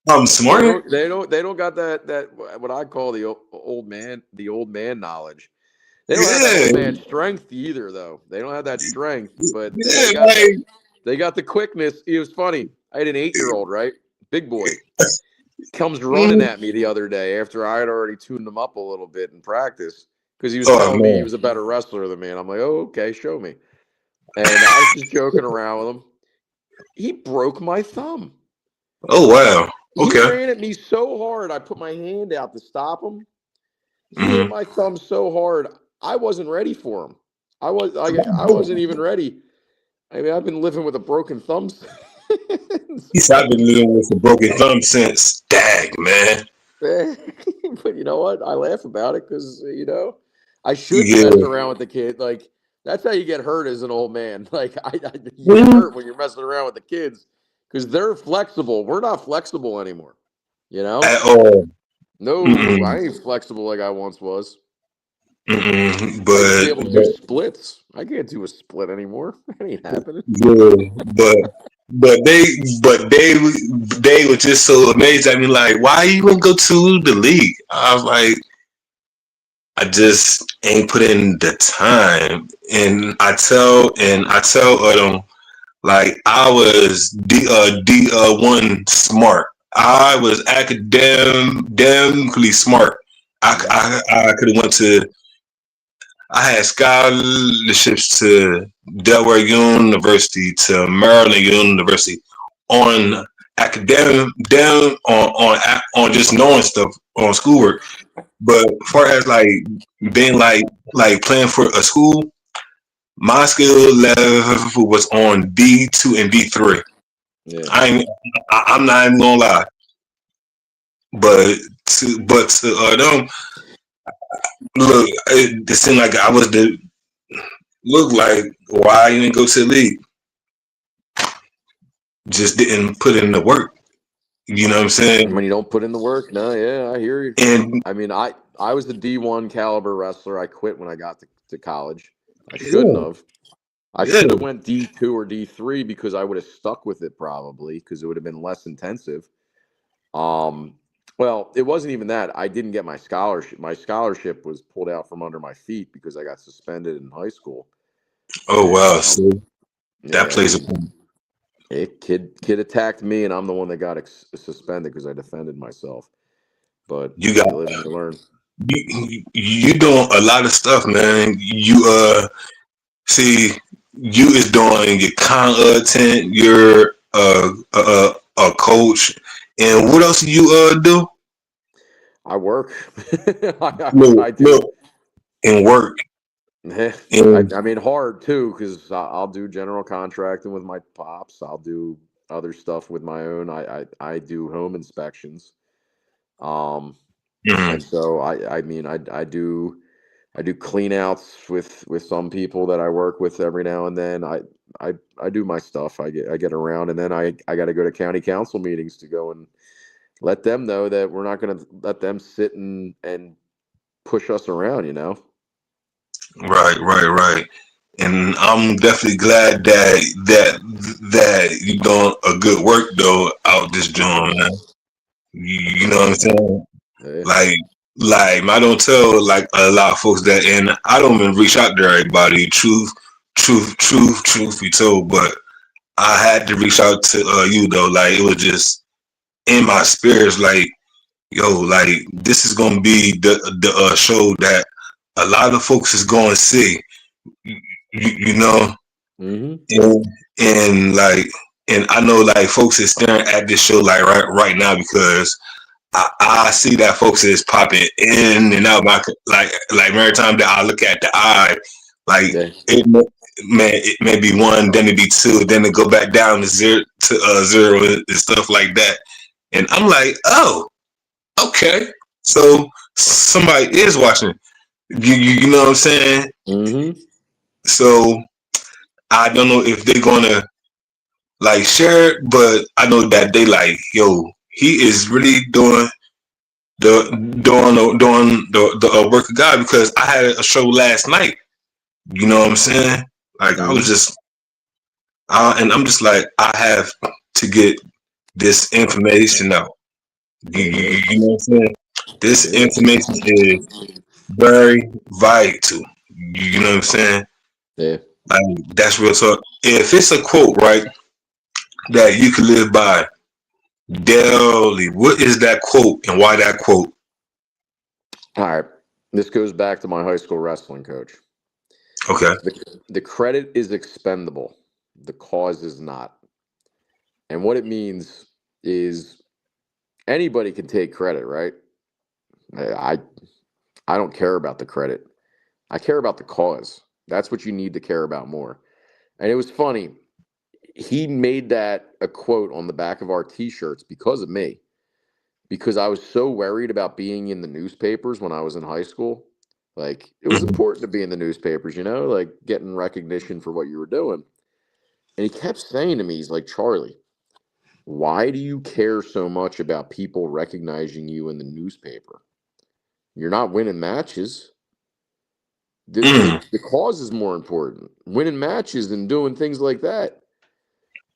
I'm smarter. They don't got that what I call the old man knowledge. They don't have that Yeah, old man strength either, though. They don't have that strength, but yeah, like they got the quickness. It was funny. I had an 8-year-old, right? Big boy. Comes running mm, at me the other day after I had already tuned him up a little bit in practice because he was oh telling me he man, was a better wrestler than me. And I'm like, oh, okay, show me. And I was just joking around with him. He broke my thumb. oh wow, He okay, ran at me so hard, I put my hand out to stop him. He hit mm-hmm. my thumb so hard, I wasn't ready for him. I wasn't even ready. I mean, I've been living with a broken thumb since. He said I've been living with a broken thumb since. Dag man, But you know what? I laugh about it because I shouldn't yeah, mess around with the kid. Like that's how you get hurt as an old man. Like you get mm, hurt when you're messing around with the kids because they're flexible. We're not flexible anymore. You know? at all. No, Mm-mm, I ain't flexible like I once was. mm-mm. I used to be able to do splits. I can't do a split anymore. That ain't happening. Yeah, but but they but they were just so amazed at me. Like, why you wouldn't go to the league? I was like, I just ain't put in the time, and I tell them like I was D one smart. I was academically smart. I could have went to. I had scholarships to Delaware University, to Maryland University, on academic, on just knowing stuff on schoolwork. But as far as like being like playing for a school, my skill level was on D2 and D3. Yeah. I'm not even gonna lie, but to them, look, it seemed like I was the look like why I didn't go to the league. Just didn't put in the work. You know what I'm saying? When you don't put in the work, no, yeah, I hear you. And I mean, I was the D1 caliber wrestler. I quit when I got to college. I shouldn't yeah, have. I yeah, should have went D2 or D3 because I would have stuck with it probably because it would have been less intensive. Um, well, it wasn't even that. I didn't get my scholarship. My scholarship was pulled out from under my feet because I got suspended in high school. oh And wow, so that yeah, I plays a mean, kid attacked me, and I'm the one that got suspended because I defended myself. But you got you live and you learn. you doing a lot of stuff, man. You see, you is doing your content. You're a coach, and what else do you do? I work. No, I do. no, and work. I, And I mean, hard too, because I'll do general contracting with my pops. I'll do other stuff with my own. I do home inspections. Um, mhm, and so I mean, I do clean outs with some people that I work with every now and then. I do my stuff. I get around, and then I got to go to county council meetings to go and let them know that we're not going to let them sit and push us around. You know. right. And I'm definitely glad that you doing a good work though out this joint, man. You know what I'm saying? Yeah. Like, I don't tell like a lot of folks that, and I don't even reach out to everybody. Truth be told, but I had to reach out to you though. Like, it was just in my spirits. Like, yo, like this is gonna be the show that a lot of folks is going to see. You know, Mm-hmm. and, and like, and I know like folks is staring at this show like right now because I see that folks is popping in and out. Like every time that I look at the eye, like Yeah. it may be one, then it be two, then it go back down to zero and stuff like that. And I'm like, oh, okay, so somebody is watching. You know what I'm saying? Mm-hmm. So I don't know if they're gonna like share it, but I know that they like, yo, he is really doing the work of God, because I had a show last night. You know what I'm saying? Like I was Mm-hmm. just, and I'm just like, I have to get this information out. Yeah. You know what I'm saying? This Yeah. information is very vital. You know what I'm saying? Yeah. Like that's real talk. If it's a quote, right, that you can live by daily, what is that quote and why that quote? All right. This goes back to my high school wrestling coach. Okay. The credit is expendable. The cause is not. And what it means is anybody can take credit, right? I I don't care about the credit. I care about the cause. That's what you need to care about more. And it was funny. He made that a quote on the back of our t-shirts because of me. Because I was so worried about being in the newspapers when I was in high school. Like it was Mhm. important to be in the newspapers, like getting recognition for what you were doing. And he kept saying to me, he's like, Charlie, why do you care so much about people recognizing you in the newspaper? You're not winning matches. The cause is more important. Winning matches and doing things like that.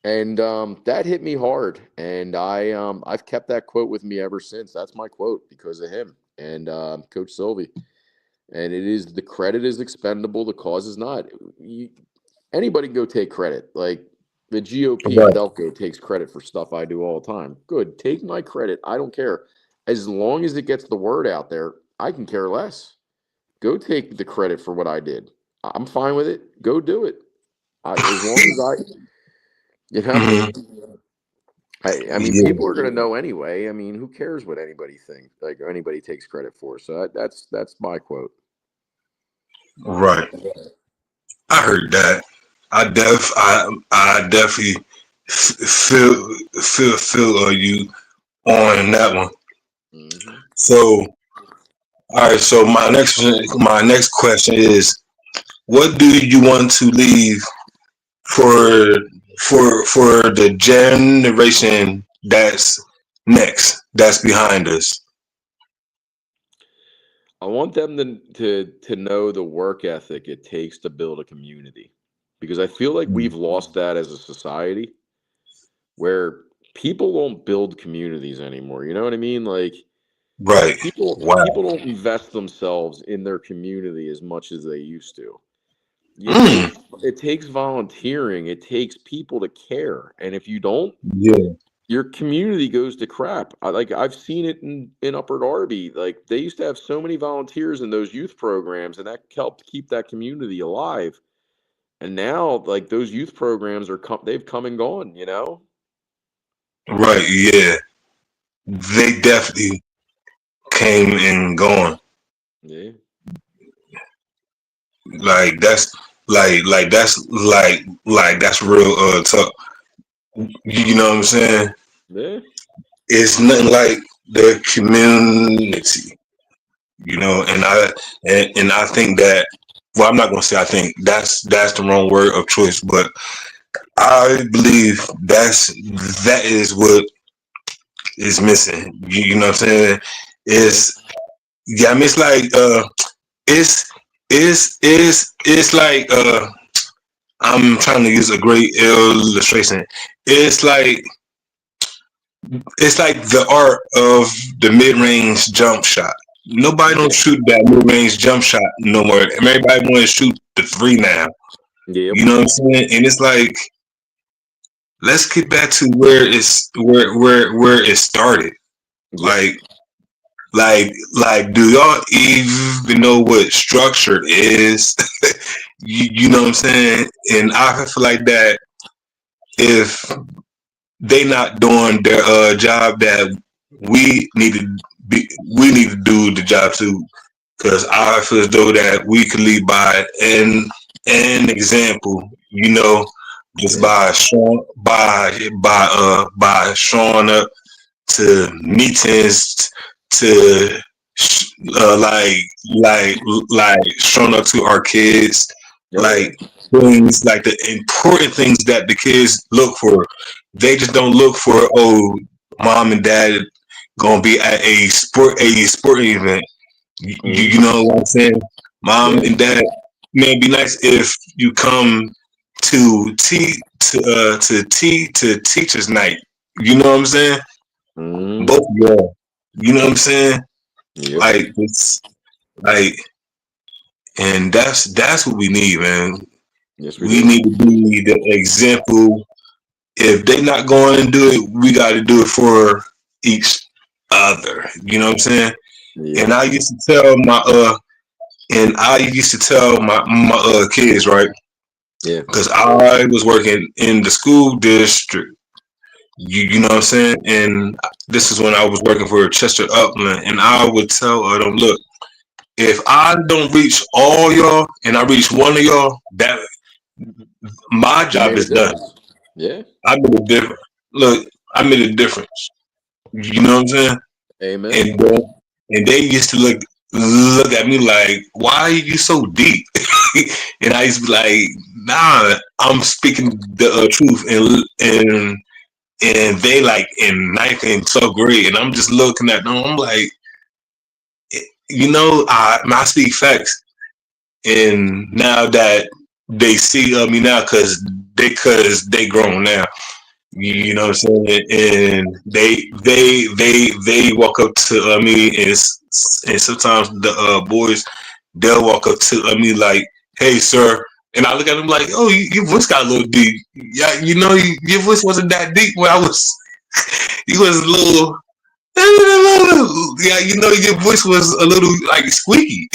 And that hit me hard. And I've kept that quote with me ever since. That's my quote because of him and Coach Sylvie. And it is the credit is expendable. The cause is not. Anybody can go take credit. Like The GOP and Right. Delco takes credit for stuff I do all the time. Good. Take my credit. I don't care. As long as it gets the word out there, I can care less. Go take the credit for what I did. I'm fine with it. Go do it. As long as you know, Hmm. I mean, Yeah. people are going to know anyway. I mean, who cares what anybody thinks? Like anybody takes credit for. So that's my quote. Right. I heard that. I definitely feel you on that one. Hmm. So all right. So my next question is, what do you want to leave for the generation that's next, that's behind us? I want them to know the work ethic it takes to build a community, because I feel like we've lost that as a society, where people don't build communities anymore. You know what I mean? Like Right. people Wow. don't invest themselves in their community as much as they used to. Mm. It takes volunteering. It takes people to care. And if you don't, Yeah. your community goes to crap. I've seen it in Upper Darby. Like they used to have so many volunteers in those youth programs, and that helped keep that community alive. And now, like those youth programs they've come and gone. You know? Right. Yeah. They definitely came and gone. Yeah. Like that's real tough. You know what I'm saying? Yeah. It's nothing like the community. And I think that, well, I'm not gonna say I think that's the wrong word of choice, but I believe that is what is missing. You know what I'm saying? It's Yeah, I mean it's like it's it's like I'm trying to use a great illustration. It's like it's like the art of the mid-range jump shot. Nobody don't Yeah. shoot that mid-range jump shot no more. Everybody want to shoot the three now. Yep. You know what I'm saying? And it's like, let's get back to where it started. Yep. Like do y'all even know what structure is? You know what I'm saying? And I feel like that if they not doing their job, that we need to do the job too, because I feel as though that we could lead by an example, just Yeah. by showing up to meetings, to uh, like like like showing up to our kids, Oh yeah. like things like the important things that the kids look for. They just don't look for, oh, mom and dad gonna be at a sporting event. You Hmm. know what I'm saying? Mom Yeah. and dad, man, it'd be nice if you come to teachers night. You know what I'm saying? Hmm. Both of y'all. You know what I'm saying? Yep. Like it's like, and that's what we need, man. Yes, we We do. need to be the example. If they not going to do it, we got to do it for each other. You know what I'm saying? Yep. And I used to tell my kids, right? Yeah. Because I was working in the school district. You know what I'm saying? And this is when I was working for Chester Upland, and I would tell them, look, if I don't reach all y'all and I reach one of y'all, that my You job made a is done. difference. Yeah. I made a difference. Look, I made a difference. You know what I'm saying? Amen. And they used to look at me like, why are you so deep? And I used to be like, nah, I'm speaking the truth. And they like in ninth and 12th grade, and I'm just looking at them. I'm like, I speak facts. And now that they see me now, because they grown now. You know what I'm saying? And they walk up to me, and sometimes the boys, they'll walk up to me like, "Hey, sir," And I look at him like, oh, your voice got a little deep. Yeah, your voice wasn't that deep when I was. You was a little. Yeah, your voice was a little like squeaky.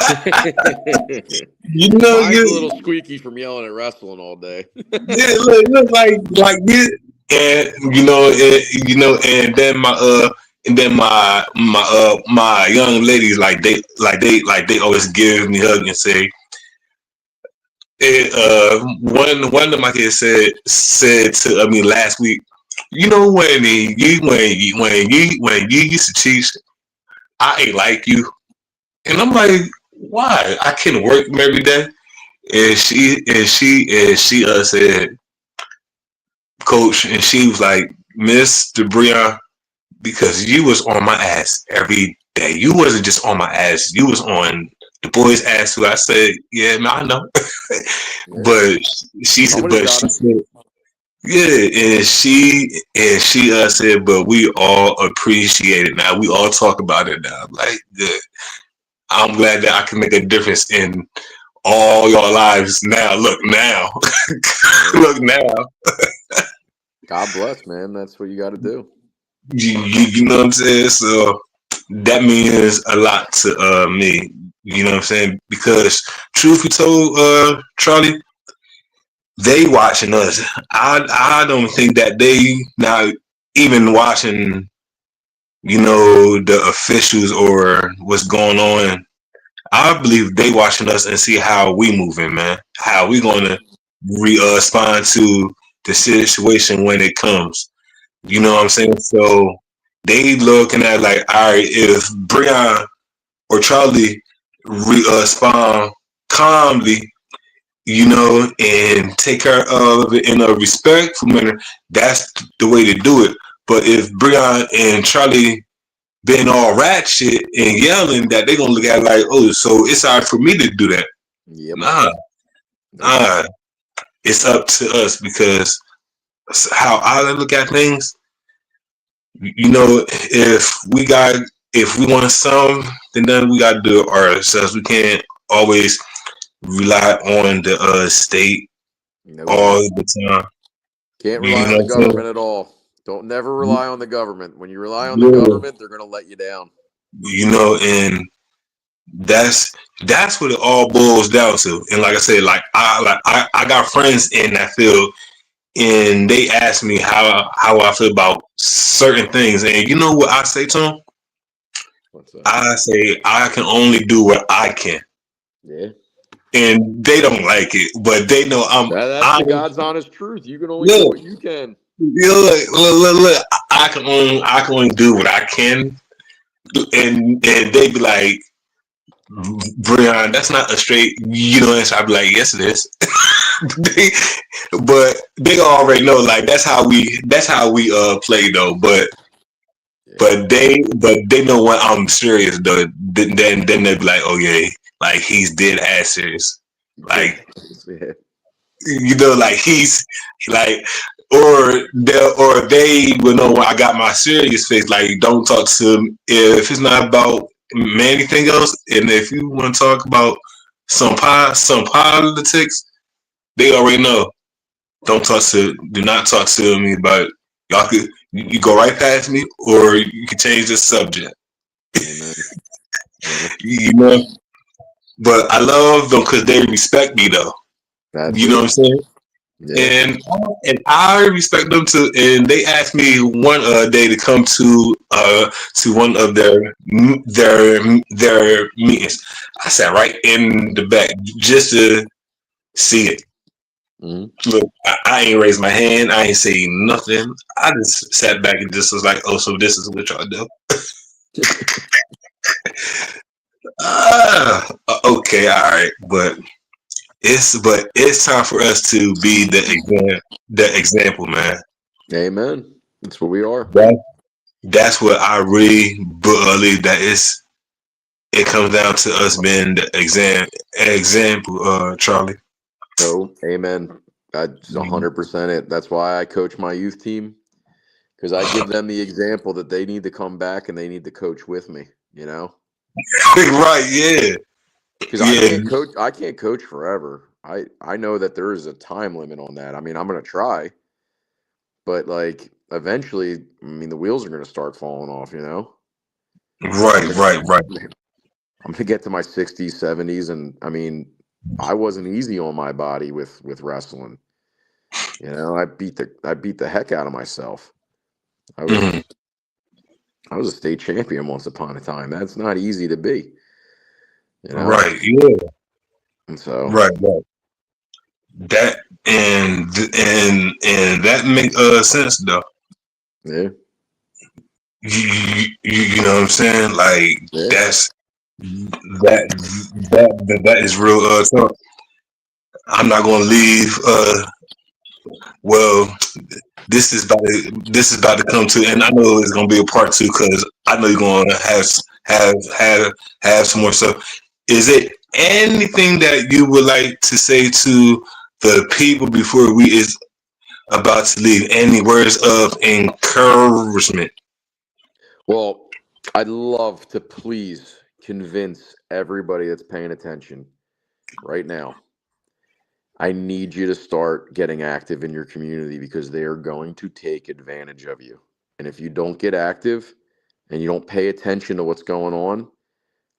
Mine's a You little squeaky from yelling and wrestling all day. yeah, look like this, and and then my young ladies they always give me a hug and say, one of my kids said to me last week, when you used to teach, I ain't like you, and I'm like, why? I can work every day, and she said, Coach, and she was like, Mr. Breon, because you was on my ass every day. You wasn't just on my ass. You was on the boys' ass too. I said, yeah, man, I know. But she said, yeah, and she said, but we all appreciate it now. We all talk about it now. Like, good. I'm glad that I can make a difference in all your lives now. Look now. Look now. God bless, man. That's what you got to do. You know what I'm saying? So that means a lot to me. You know what I'm saying? Because truth be told, Charlie, they watching us. I don't think that they not even watching, the officials or what's going on. I believe they watching us and see how we moving, man. How we gonna respond to the situation when it comes. You know what I'm saying? So they looking at like, all right, if Breon or Charlie respond calmly, and take care of it in a respectful manner, that's the way to do it. But if Breon and Charlie been all ratchet and yelling, that they gonna look at it like, oh, so it's hard for me to do that. Yep. Nah. It's up to us because how I look at things, if we want something, then we got to do it ourselves. We can't always rely on the state all the time. Can't rely on the government at all. Don't never rely on the government. When you rely on the government, they're going to let you down. And that's what it all boils down to. And like I said, I got friends in that field, and they ask me how I feel about certain things, and you know what I say to them? What's that? I say I can only do what I can. Yeah. And they don't like it, but they know That's the God's honest truth. You can only do what you can. Look, I can only do what I can, and they be like, Breon, that's not a straight answer. I'd be like, yes, it is. But they already know, like that's how we play though. But they know when I'm serious though. Then they be like, oh yeah, like he's dead ass serious. Like like he's like, or they will know when I got my serious face. Like, don't talk to him if it's not about anything else. And if you want to talk about some politics, they already know. Do not talk to me about it. Y'all could you go right past me, or you can change the subject. But I love them because they respect me though. What I'm saying? Yeah. And I respect them too. And they asked me one day to come to one of their meetings. I sat right in the back just to see it. Mm-hmm. Look, I ain't raised my hand. I ain't say nothing. I just sat back and just was like, "Oh, so this is what y'all do." Okay, all right, but it's time for us to be the example, man. Amen. That's what we are. That's what I really believe. That it comes down to us being the example, Charlie. Oh, amen. That's 100% it. That's why I coach my youth team, because I give them the example that they need to come back and they need to coach with me. Right? Yeah. Because I can't coach forever. I know that there is a time limit on that. I mean, I'm gonna try, but like eventually, I mean, the wheels are gonna start falling off. You know, I'm Right, gonna right, right. I'm gonna get to my 60s, 70s, and I mean, I wasn't easy on my body with wrestling. You know, I beat the heck out of myself. I Mhm. was I was a state champion once upon a time. That's not easy to be. You know, Right, yeah, and so right, right. That and that make sense though. yeah, You know what I'm saying? Like yeah, that's that is real. So I'm not gonna leave. Well, this is about to come to, and I know it's gonna be a part two because I know you're gonna have have have some more stuff. Is it anything that you would like to say to the people before we is about to leave? Any words of encouragement? Well, I'd love to please convince everybody that's paying attention right now. I need you to start getting active in your community because they are going to take advantage of you. And if you don't get active and you don't pay attention to what's going on,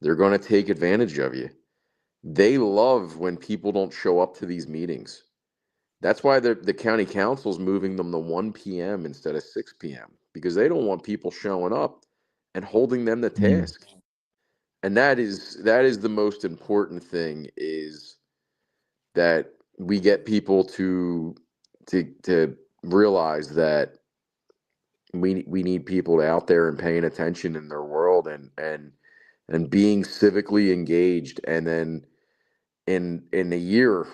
they're going to take advantage of you. They love when people don't show up to these meetings. That's why the county council's moving them to 1 p.m. instead of 6 p.m. because they don't want people showing up and holding them to task. And that is the most important thing is that we get people to realize that we need people out there and paying attention in their world and being civically engaged. And then in a year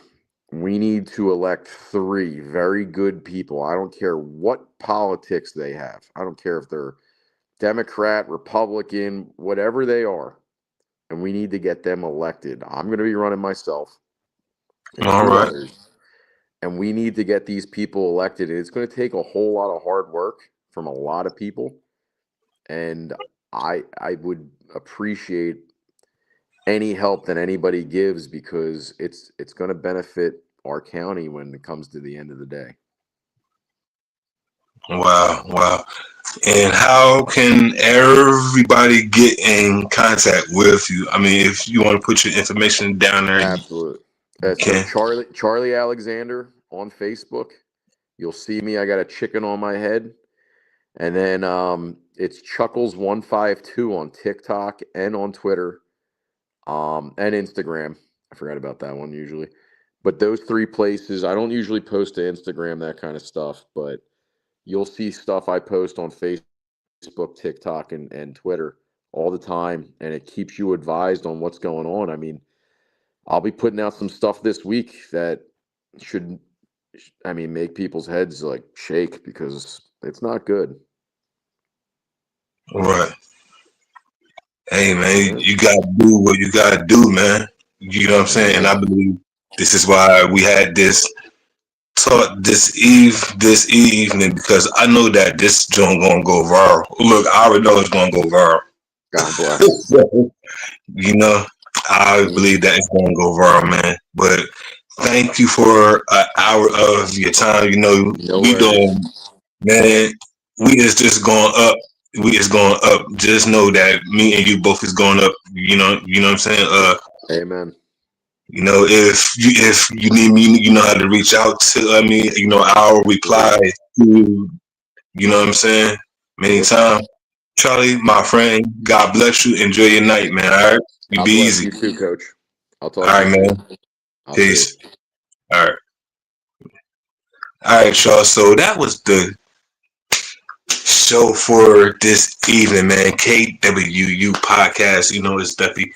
we need to elect three very good people. I don't care what politics they have. I don't care if they're Democrat, Republican, whatever they are, and we need to get them elected. I'm going to be running myself and All two right, others, and we need to get these people elected. And it's going to take a whole lot of hard work from a lot of people, and I would appreciate any help that anybody gives because it's going to benefit our county when it comes to the end of the day. wow, wow. And how can everybody get in contact with you? I mean, if you want to put your information down there, you Absolutely. So can. Charlie Alexander on Facebook. You'll see me. I got a chicken on my head. And then it's Chuckles152 on TikTok and on Twitter and Instagram. I forgot about that one usually. But those three places, I don't usually post to Instagram, that kind of stuff, but you'll see stuff I post on Facebook, TikTok, and Twitter all the time. And it keeps you advised on what's going on. I mean, I'll be putting out some stuff this week that should, I mean, make people's heads like shake because it's not good. Right. Hey man, Yeah. you gotta do what you gotta do, man. You know what I'm saying? And Yeah. I believe this is why we had this talk this evening because I know that this joint gonna go viral. Look, I already know it's gonna go viral. God bless. You know, I Mm, believe that it's gonna go viral, man. But thank you for an hour of your time. You know, no we worries. doing, man. We is just going up. We is going up. Just know that me and you both is going up. You know what I'm saying. Amen. If you need me, you know how to reach out to me. You know, I'll Sure. reply to. You know what I'm saying. Many Yep. times, Charlie, my friend. God bless you. Enjoy your night, man. All right, you God be bless easy. you too, coach. I'll All talk to right, you man. soon. I'll see you. Peace. All right. All right, y'all. So that was the show for this evening, man. K.W.U podcast. You know, it's definitely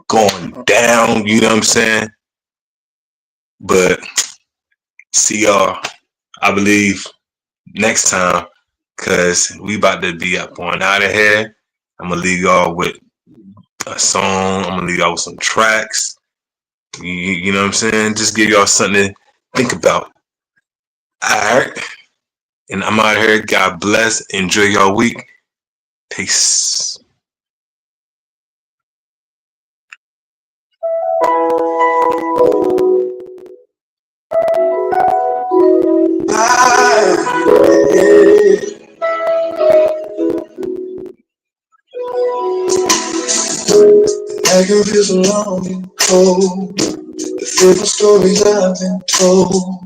going down. You know what I'm saying? But see y'all, I believe, next time. Cause we about to be up on out of here. I'm gonna leave y'all with a song. I'm gonna leave y'all with some tracks. You know what I'm saying? Just give y'all something to think about. All right. And I'm out of here. God bless. Enjoy your week. Peace. I can feel so long and cold. The different stories I've been told.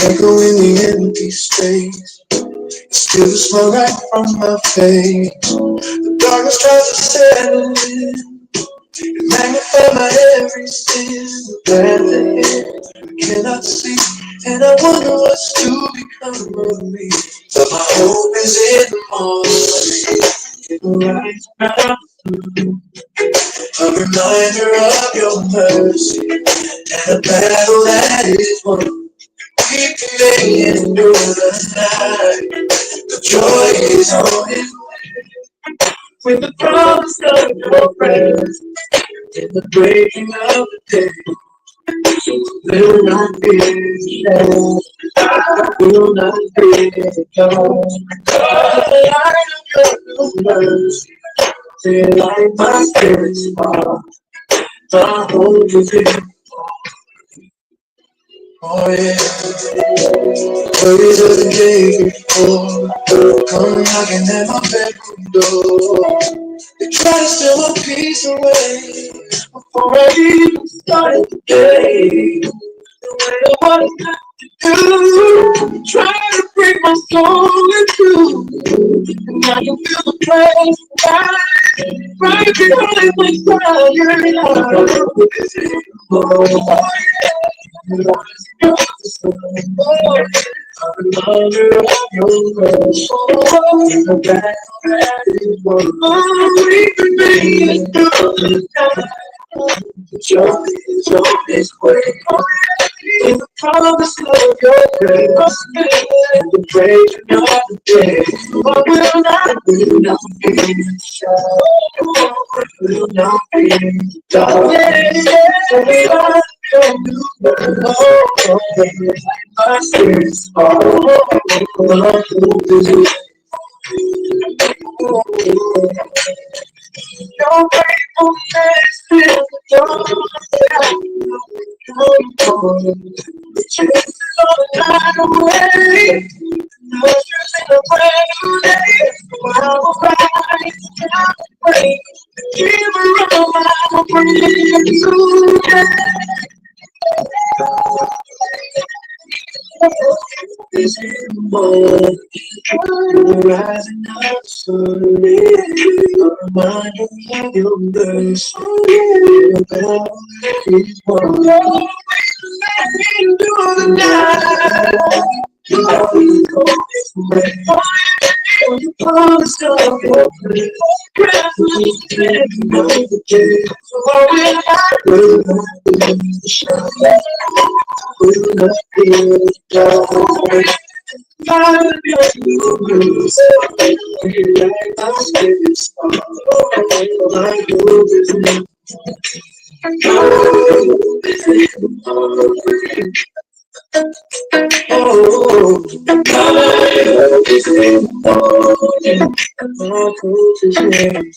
Echo in the empty space. Still the smell right from my face. The darkness tries to settle in. Magnify my every sin. The path ahead I cannot see. And I wonder what's to become of me. But my hope is in the morning. It rise now. A reminder of your mercy. And a battle that is won. Keep me endure the night. The joy is on its way. With the promise of your presence. In the breaking of the day. So I will not be shamed. I will not be gone. The light of your mercy. Till light my spirits fall. My hope is in. Oh yeah. Worries of the day before. Come knocking at my bedroom door. They try to steal my peace away before I even started the day. The way I wanted to do, trying to bring my soul into. And I can feel the place right behind my side. Reminder of your grace. In the back of that one. We remain the joy is on its way. In the promise of your grace. And the breaking of the day. I will not be shy. Will not be dark. We are your new birth. My spirits fall. Your faithfulness fills the dark. The chances of the night away. No truth in a brand new day. So I will rise and I will pray. The giver of my breakthrough. Is in the morning, the rising of the sun, a reminder of your mercy, the battle is won. Into the night, your hope is way. The promise of your presence, taking over the day. So I will not be shy. Will not be down. God, your news. Like my spirits fall. My hope is in oh, my hope is in my hope is in